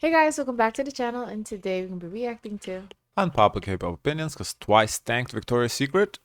Hey guys, welcome back to the channel, and today we're gonna be reacting to. Unpopular K-pop opinions, because Twice tanked Victoria's Secret.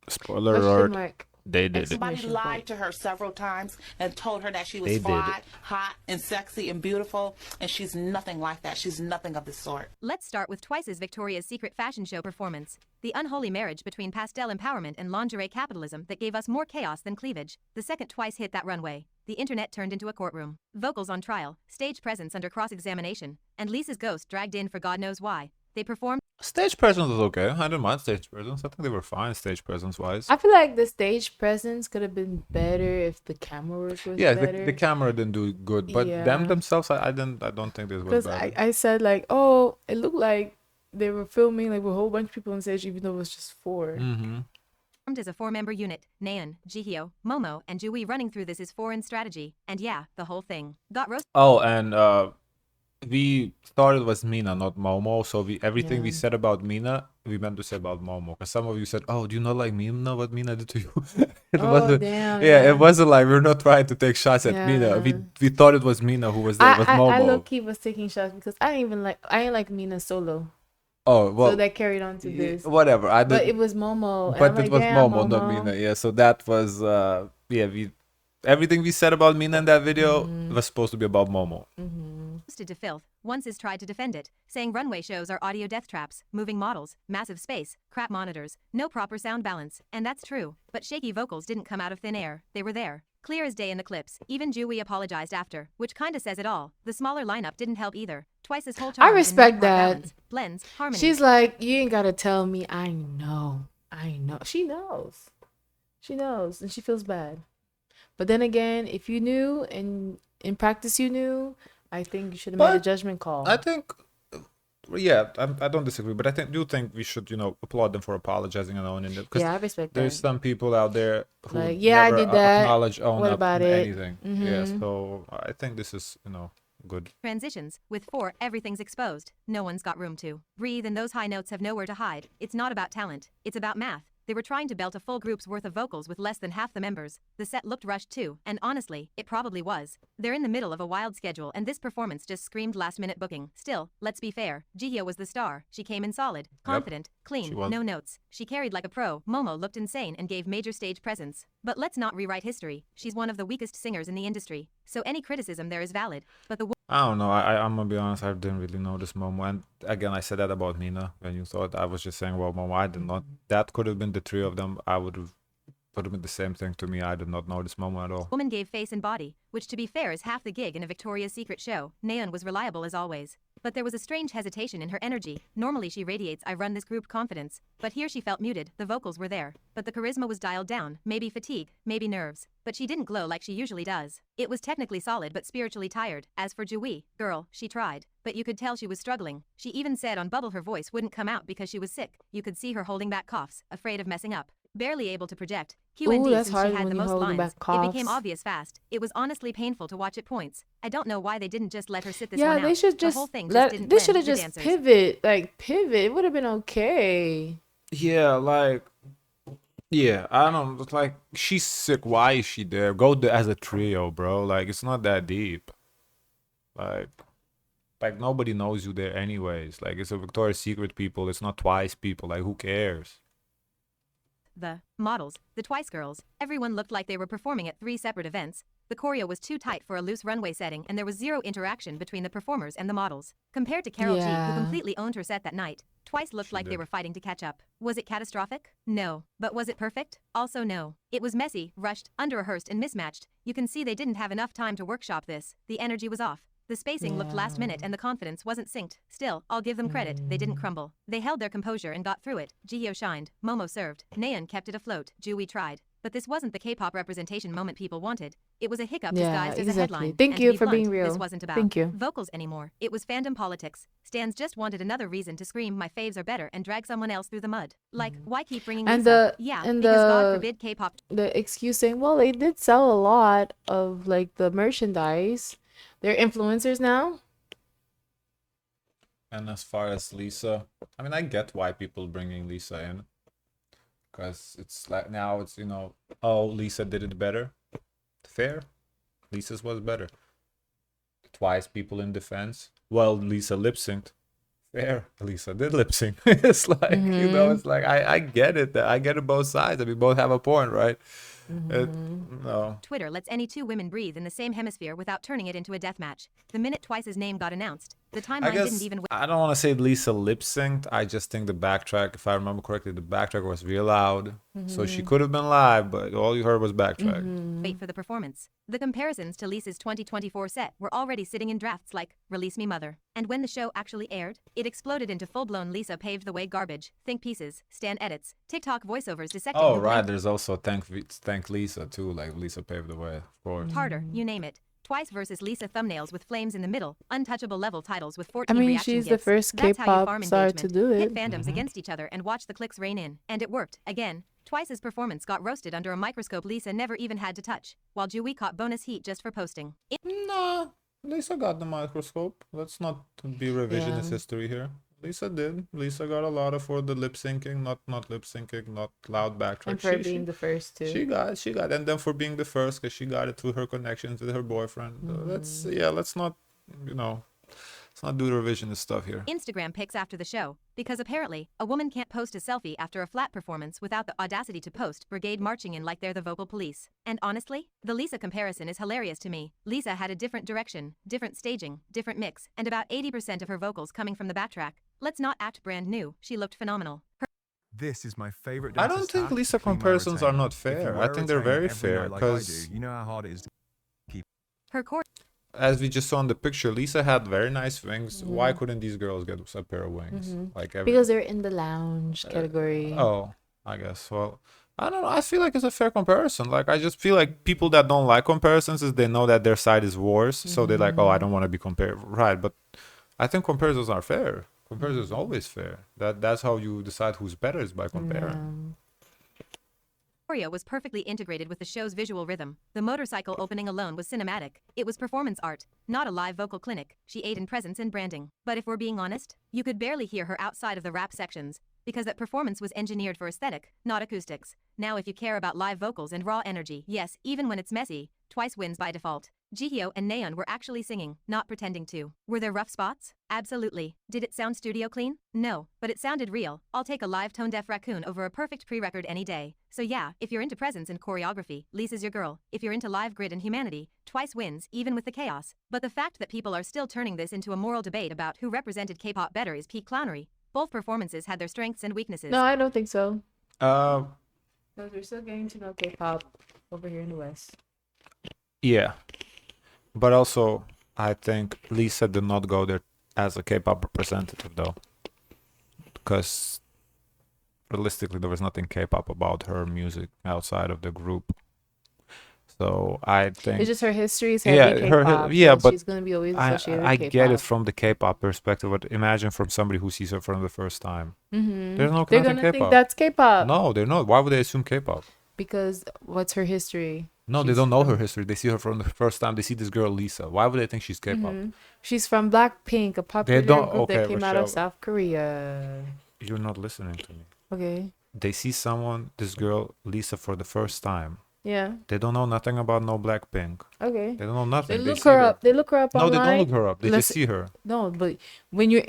Spoiler Question alert, mark! they did it. Somebody Exclamation lied point. to her several times and told her that she was They did fly, it. hot, and sexy and beautiful, and she's nothing like that. She's nothing of the sort. Let's start with Twice's Victoria's Secret fashion show performance. The unholy marriage between pastel empowerment and lingerie capitalism that gave us more chaos than cleavage. The second Twice hit that runway, the internet turned into a courtroom. Vocals on trial, stage presence under cross-examination, and Lisa's ghost dragged in for God knows why. They performed Stage presence was okay. I didn't mind stage presence. I think they were fine stage presence wise. I feel like the stage presence could have been better if the camera work was Yeah, better. the camera didn't do good, but them Yeah, themselves, I don't think this was because bad. I said like, oh, it looked like they were filming like with a whole bunch of people on stage, even though it was just four. as a four-member unit. Nayeon, Jihyo, Momo, and Jui running through this is foreign strategy. And yeah, the whole thing got roasted. Oh, and we thought it was Mina, not Momo. So everything we Yeah. said about Mina, we meant to say about Momo. Because some of you said, "Oh, do you not like Mina? What Mina did to you?" It Oh wasn't. damn! Yeah, Yeah. it wasn't like we're not trying to take shots at Mina. Yeah. We thought it was Mina who was there. It was I low Momo. key was taking shots because I ain't like Mina solo, Oh so well, that carried on to this. whatever. I But did, it was Momo, and I'm but it like, was damn, Momo, not Momo. Mina. Yeah, so that was yeah. We everything we said about Mina in that video was supposed to be about Momo. To filth. Once is tried to defend it, saying runway shows are audio death traps, moving models, massive space, crap monitors, no proper sound balance, and that's true. But shaky vocals didn't come out of thin air, they were there. Clear as day in the clips, even Jui apologized after, which kinda says it all. The smaller lineup didn't help either. Twice's whole charm respect in that. balance, blends, harmony. She's like, you ain't gotta tell me. I know. I know. She knows. She knows, and she feels bad. But then again, if you knew and in practice you knew, I think you should have made a But judgment call. I think, yeah, I don't disagree, but I do think we should, applaud them for apologizing and owning it. Because Yeah, I respect there's that. some people out there who Like, yeah, I never did that. acknowledge, own What up about to it? anything. Yeah, so I think this is, good. Transitions. With 4, everything's exposed. No one's got room to breathe, and those high notes have nowhere to hide. It's not about talent. It's about math. They were trying to belt a full group's worth of vocals with less than half the members. The set looked rushed too, and honestly, it probably was. They're in the middle of a wild schedule, and this performance just screamed last-minute booking. Still, let's be fair. Jihyo was the star. She came in solid, confident, She clean, was. no notes. She carried like a pro. Momo looked insane and gave major stage presence. But let's not rewrite history. She's one of the weakest singers in the industry, so any criticism there is valid. But the I don't know. I'm gonna be honest. I didn't really know this Momo. And again, I said that about Mina when you thought I was just saying about Momo. I did not. That could have been the three of them. I would have put them in the same thing to me. I did not know this Momo at all. woman gave face and body, which to be fair is half the gig in a Victoria's Secret show. Nayeon was reliable as always. But there was a strange hesitation in her energy. Normally she radiates I run this group confidence. But here she felt muted, the vocals were there. But the charisma was dialed down, maybe fatigue, maybe nerves. But she didn't glow like she usually does. It was technically solid but spiritually tired. As for Jui, girl, she tried. But you could tell she was struggling. She even said on Bubble her voice wouldn't come out because she was sick. You could see her holding back coughs, afraid of messing up. Barely able to project. QND that's since hard she had when the you most holding lines. back It became coughs. obvious fast. It was honestly painful to watch at points. I don't know why they didn't just let her sit this Yeah, one out. they should The just whole thing just let. didn't They blend should have with just dancers. pivot. It would have been okay. Yeah, like, yeah, I don't know. It's like, she's sick. Why is she there? Go there as a trio, bro. Like, it's not that deep. Like, nobody knows you there anyways. Like, it's a Victoria's Secret people. It's not Twice people. Like, who cares? The models, the Twice girls, everyone looked like they were performing at 3 separate events. The choreo was too tight for a loose runway setting, and there was zero interaction between the performers and the models. Compared to Carol G, Yeah. who completely owned her set that night, Twice looked She like they did. were fighting to catch up. Was it catastrophic? No. But was it perfect? Also no. It was messy, rushed, under-rehearsed, and mismatched. You can see they didn't have enough time to workshop this. The energy was off. The spacing looked last minute and the confidence wasn't synced. Still, I'll give them credit, they didn't crumble. They held their composure and got through it. Jihyo shined, Momo served, Nayeon kept it afloat, Jui tried. But this wasn't the K-pop representation moment people wanted. It was a hiccup Yeah, disguised as a exactly. headline. Thank And you to be for being blunt, real. This wasn't about Thank you. vocals anymore. It was fandom politics. Stans just wanted another reason to scream my faves are better and drag someone else through the mud. Like, why keep bringing And Lisa? the- Yeah, and because God the- forbid K-pop The excuse saying, well, they did sell a lot of like the merchandise. They're influencers now. And as far as Lisa, I mean, I get why people bringing Lisa in. Because it's like now it's, oh, Lisa did it better. Fair. Lisa's was better. Twice people in defense. Well, Lisa lip synced. Fair. Lisa did lip sync. It's like, you know, it's like I get it. I get it both sides. I mean, both have a point, right? No. Twitter lets any two women breathe in the same hemisphere without turning it into a death match. The minute Twice's name got announced, the I timeline guess didn't even I don't want to say Lisa lip synced. I just think the backtrack, if I remember correctly, the backtrack was real loud. So she could have been live, but all you heard was backtrack. wait for the performance. The comparisons to Lisa's 2024 set were already sitting in drafts like Release Me Mother. And when the show actually aired, it exploded into full-blown Lisa paved the way garbage, think pieces, stand edits, TikTok voiceovers dissecting Oh, who right. blamed There's also thank Lisa, too. Like, Lisa paved the way, of course. harder, you name it. Twice versus Lisa thumbnails with flames in the middle, untouchable level titles with I 14 mean, reaction she's the gifs. first That's how you K-pop farm star to engagement. do Pit it. fandoms against each other and watch the clicks rain in. And it worked, again. Twice's performance got roasted under a microscope Lisa never even had to touch, while Jui caught bonus heat just for posting. Nah, Lisa got the microscope. Let's not be revisionist Yeah. history here. Lisa did. Lisa got a lot of for the lip syncing, not lip syncing, not loud backtrack. And for being the first too. She got, and then for being the first, because she got it through her connections with her boyfriend. Let's not, let's not do the revisionist stuff here. Instagram pics after the show, because apparently, a woman can't post a selfie after a flat performance without the audacity to post brigade marching in like they're the vocal police. And honestly, the Lisa comparison is hilarious to me. Lisa had a different direction, different staging, different mix, and about 80% of her vocals coming from the backtrack. Let's not act brand new, she looked phenomenal. This is my favorite. I don't think Lisa comparisons are not fair. I think they're very fair, because you know how hard it is. Her core as we just saw in the picture, Lisa had very nice wings. Why couldn't these girls get a pair of wings? Like every... Because they're in the lounge category. Oh, I guess. Well, I don't know. I feel like it's a fair comparison. Like, I just feel like people that don't like comparisons is they know that their side is worse. So they're like, oh, I don't want to be compared. Right. But I think comparisons are fair. Comparisons is always fair. That's how you decide who's better, is by comparing. choreo was perfectly integrated with the show's visual rhythm. The motorcycle opening alone was cinematic. It was performance art, not a live vocal clinic. She ate in presence and branding. But if we're being honest, you could barely hear her outside of the rap sections, because that performance was engineered for aesthetic, not acoustics. Now if you care about live vocals and raw energy, yes, even when it's messy, Twice wins by default. Jihyo and Nayeon were actually singing, not pretending to. Were there rough spots? Absolutely. Did it sound studio clean? No, but it sounded real. I'll take a live tone-deaf raccoon over a perfect pre-record any day. So yeah, if you're into presence and choreography, Lisa's your girl. If you're into live grit and humanity, Twice wins, even with the chaos. But the fact that people are still turning this into a moral debate about who represented K-pop better is peak clownery. Both performances had their strengths and weaknesses. No, I don't think so. Uh, Because we're still getting to know K-pop over here in the West. yeah. But also, I think Lisa did not go there as a K-pop representative, though. Because realistically, there was nothing K-pop about her music outside of the group. So I think It's just her history is Yeah, heavy her- K-pop. yeah, so but she's gonna be always I associated I with K-pop. get it from the K-pop perspective, but imagine from somebody who sees her for the first time. Mm-hmm. There's no They're nothing gonna think K-pop. that's K-pop. No, they're not. Why would they assume K-pop? Because what's her history? No, they She's don't know her from- history. They see her from the first time. They see this girl Lisa. Why would they think she's K-pop? Mhm. She's from Blackpink, a popular don't- group that okay, came out of Rochelle. South Korea. You're not listening to me. Okay. They see someone, this girl Lisa, for the first time. Yeah. They don't know nothing about no Blackpink. Okay. They don't know nothing. They look see her up. They look her up No, online. they don't look her up. They just Listen- see her. No, but when you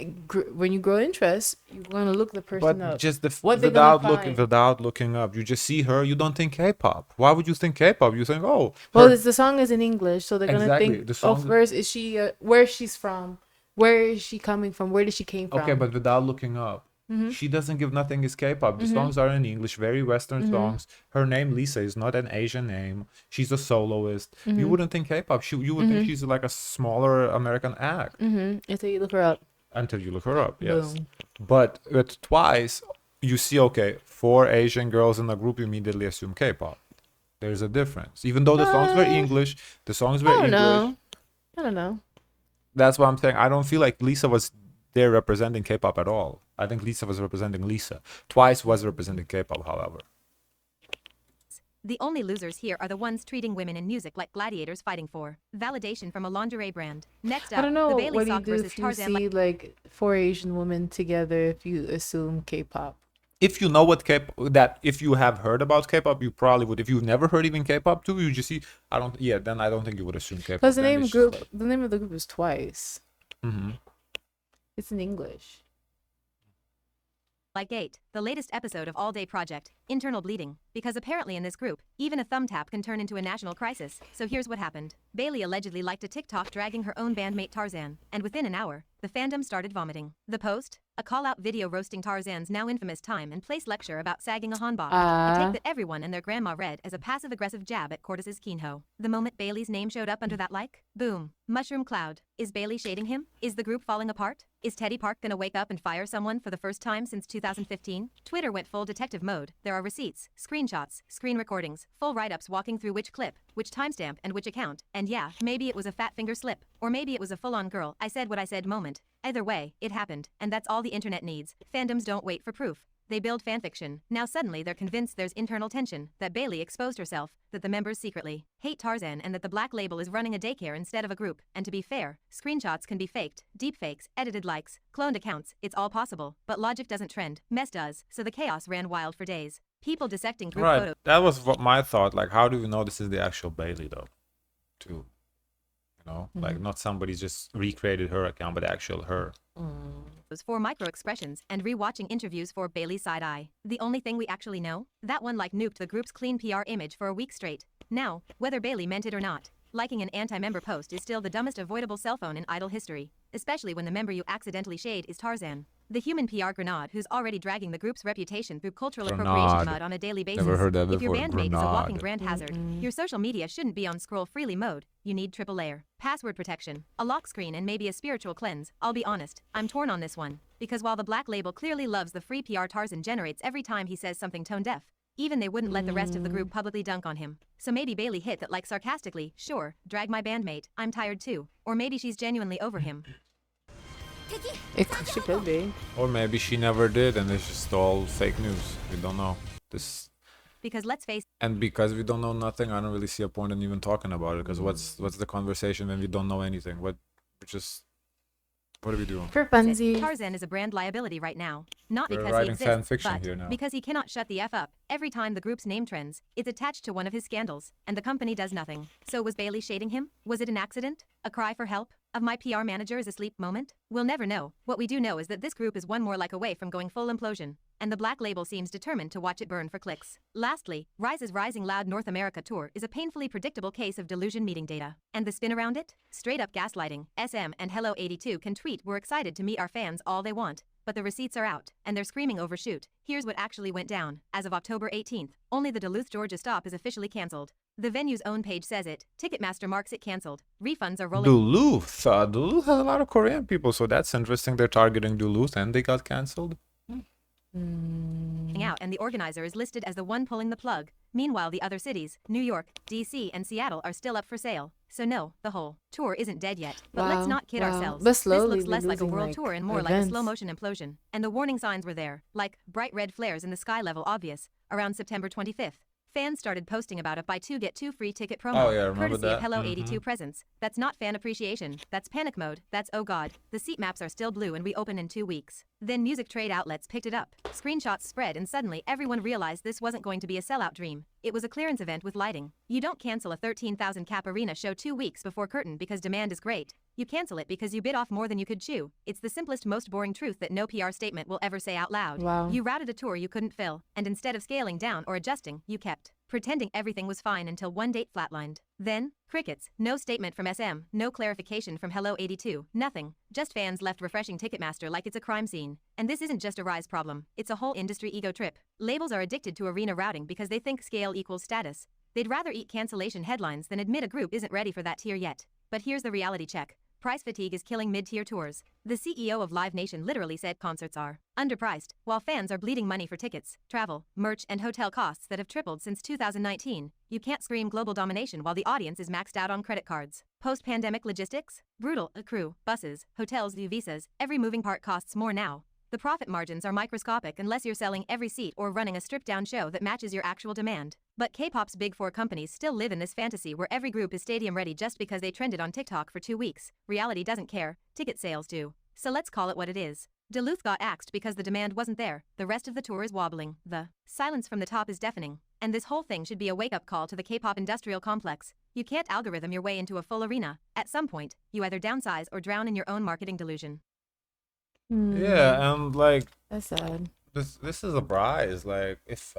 grow interest, you're gonna look the person But up. just What they gonna without looking up, you just see her. You don't think K-pop. Why would you think K-pop? You think, oh, Well, her- the song is in English, so they're gonna Exactly, think, the oh, song- first is she, where she's from, where is she coming from, where did she came from? okay, but without looking up. She doesn't give nothing is K-pop. The songs are in English, very Western songs. Her name Lisa is not an Asian name. She's a soloist. You wouldn't think K-pop. You would think she's like a smaller American act Until you look her up. until you look her up. Yes, Boom. but with Twice, you see, okay, 4 Asian girls in a group, you immediately assume K-pop. There's a difference, even though the songs were English. The songs were I don't English. know. I don't know. That's what I'm saying. I don't feel like Lisa was there representing K-pop at all. I think Lisa was representing Lisa. Twice was representing K-pop, however. The only losers here are the ones treating women in music like gladiators fighting for validation from a lingerie brand. Next up, I don't know the what Bailey do you sock do versus if you Tarzan. see like 4 Asian women together if you assume K-pop. if you know what K-pop, that if you have heard about K-pop, you probably would. If you've never heard even K-pop too, you just see. I don't. Yeah, then I don't think you would assume K-pop. Because the Then name it's just group, the name of the group is Twice. like, It's in English. Like 8, the latest episode of All Day Project, Internal Bleeding, because apparently in this group, even a thumb tap can turn into a national crisis. So here's what happened. Bailey allegedly liked a TikTok dragging her own bandmate Tarzan, and within an hour, the fandom started vomiting. The post? A call-out video roasting Tarzan's now infamous time and place lecture about sagging a hanbok, a take that everyone and their grandma read as a passive-aggressive jab at Cortez's Keenho. The moment Bailey's name showed up under that like, boom, mushroom cloud. Is Bailey shading him? Is the group falling apart? Is Teddy Park gonna wake up and fire someone for the first time since 2015? Twitter went full detective mode. There are receipts, screenshots, screen recordings, full write-ups walking through which clip, which timestamp and which account. And yeah, maybe it was a fat finger slip, or maybe it was a full-on girl I said what I said moment. Either way, it happened, and that's all the internet needs. Fandoms don't wait for proof. They build fanfiction. Now suddenly they're convinced there's internal tension, that Bailey exposed herself, that the members secretly hate Tarzan, and that the Black Label is running a daycare instead of a group. And to be fair, screenshots can be faked, deepfakes, edited likes, cloned accounts, it's all possible. But logic doesn't trend, mess does, so the chaos ran wild for days. People dissecting group right. photos. That was what my thought. Like, how do we know this is the actual Bailey though? Too, like not somebody just recreated her account, but actual her. For micro expressions and rewatching interviews for Bailey's side eye. The only thing we actually know? That one like nuked the group's clean PR image for a week straight. Now, whether Bailey meant it or not, liking an anti-member post is still the dumbest avoidable cell phone in idol history, especially when the member you accidentally shade is Tarzan. The human PR grenade who's already dragging the group's reputation through cultural appropriation mud on a daily basis. Never heard that If your before. bandmate is a walking Grenade. brand hazard, your social media shouldn't be on scroll freely mode. You need triple layer, password protection, a lock screen, and maybe a spiritual cleanse. I'll be honest, I'm torn on this one. Because while the Black Label clearly loves the free PR Tarzan generates every time he says something tone deaf, even they wouldn't let the rest of the group publicly dunk on him. So maybe Bailey hit that like sarcastically, sure, drag my bandmate, I'm tired too. Or maybe she's genuinely over him. She could be. Or maybe she never did, and it's just all fake news. We don't know. This, Because let's face and because we don't know nothing, I don't really see a point in even talking about it. Because what's the conversation when we don't know anything? What are we doing? For it, funsies. Tarzan is a brand liability right now. Not We're because he writing exists, fan fiction but here now. because he cannot shut the F up. Every time the group's name trends, it's attached to one of his scandals, and the company does nothing. So was Bailey shading him? Was it an accident? A cry for help? Of my PR manager is asleep moment? We'll never know. What we do know is that this group is one more like away from going full implosion, and the Black Label seems determined to watch it burn for clicks. Lastly, Riize's Rising Loud North America tour is a painfully predictable case of delusion meeting data. And the spin around it? Straight up gaslighting. SM and Hello 82 can tweet we're excited to meet our fans all they want, but the receipts are out, and they're screaming overshoot. Here's what actually went down. As of October 18th, only the Duluth, Georgia stop is officially cancelled. The venue's own page says it. Ticketmaster marks it cancelled. Refunds are rolling. Duluth. Duluth has a lot of Korean people, so that's interesting. They're targeting Duluth, and they got canceled. Out, and the organizer is listed as the one pulling the plug. Meanwhile, the other cities, New York, DC, and Seattle, are still up for sale. So no, the whole tour isn't dead yet. But let's not kid ourselves. But This slowly looks less they're like a losing, world like, tour and more like a events. slow motion implosion. And the warning signs were there, like bright red flares in the sky level obvious, around September 25th. Fans started posting about a buy two get two free ticket promo, Oh, yeah, remember courtesy that? of Hello 82 presents. That's not fan appreciation, that's panic mode, that's oh god, the seat maps are still blue and we open in 2 weeks. Then music trade outlets picked it up, screenshots spread, and suddenly everyone realized this wasn't going to be a sellout dream. It was a clearance event with lighting. You don't cancel a 13,000 cap arena show 2 weeks before curtain because demand is great. You cancel it because you bit off more than you could chew. It's the simplest, most boring truth that no PR statement will ever say out loud. Wow. You routed a tour you couldn't fill, and instead of scaling down or adjusting, you kept pretending everything was fine until one date flatlined. Then, crickets. No statement from SM, no clarification from Hello 82, nothing. Just fans left refreshing Ticketmaster like it's a crime scene. And this isn't just a Riize problem, it's a whole industry ego trip. Labels are addicted to arena routing because they think scale equals status. They'd rather eat cancellation headlines than admit a group isn't ready for that tier yet. But here's the reality check. Price fatigue is killing mid-tier tours. The CEO of Live Nation literally said concerts are underpriced, while fans are bleeding money for tickets, travel, merch, and hotel costs that have tripled since 2019. You can't scream global domination while the audience is maxed out on credit cards. Post-pandemic logistics? Brutal. A crew, buses, hotels, visas, every moving part costs more now. The profit margins are microscopic unless you're selling every seat or running a stripped-down show that matches your actual demand. But K-pop's big four companies still live in this fantasy where every group is stadium-ready just because they trended on TikTok for 2 weeks. Reality doesn't care, ticket sales do. So let's call it what it is. Duluth got axed because the demand wasn't there. The rest of the tour is wobbling. The silence from the top is deafening. And this whole thing should be a wake-up call to the K-pop industrial complex. You can't algorithm your way into a full arena. At some point, you either downsize or drown in your own marketing delusion. Yeah, and like That's sad. this is a Riize. Like if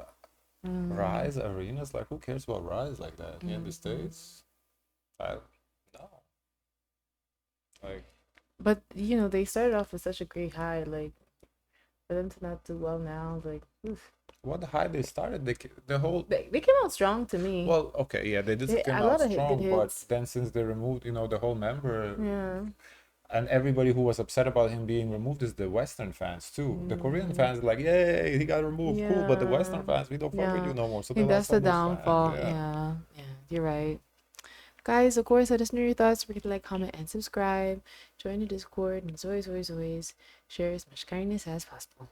Riize arenas, like who cares about Riize like that here in the States? No. Like But you know, they started off with such a great high. Like for them to not do well now, like oof. what high they started, the whole They came out strong to me. well, okay, yeah, they did They- come a out lot of strong, good but hits. then since they removed, the whole member Yeah. and everybody who was upset about him being removed is the Western fans too. The Korean fans are like, yay, he got removed, cool. But the Western Yeah. fans, we don't fuck with Yeah. you no more. So I think they that's lost the all those fans, downfall. yeah. Yeah. Yeah. You're right. Guys, of course, let us know your thoughts. Forget to like, comment, and subscribe. Join the Discord. And as always, always, always, share as much kindness as possible.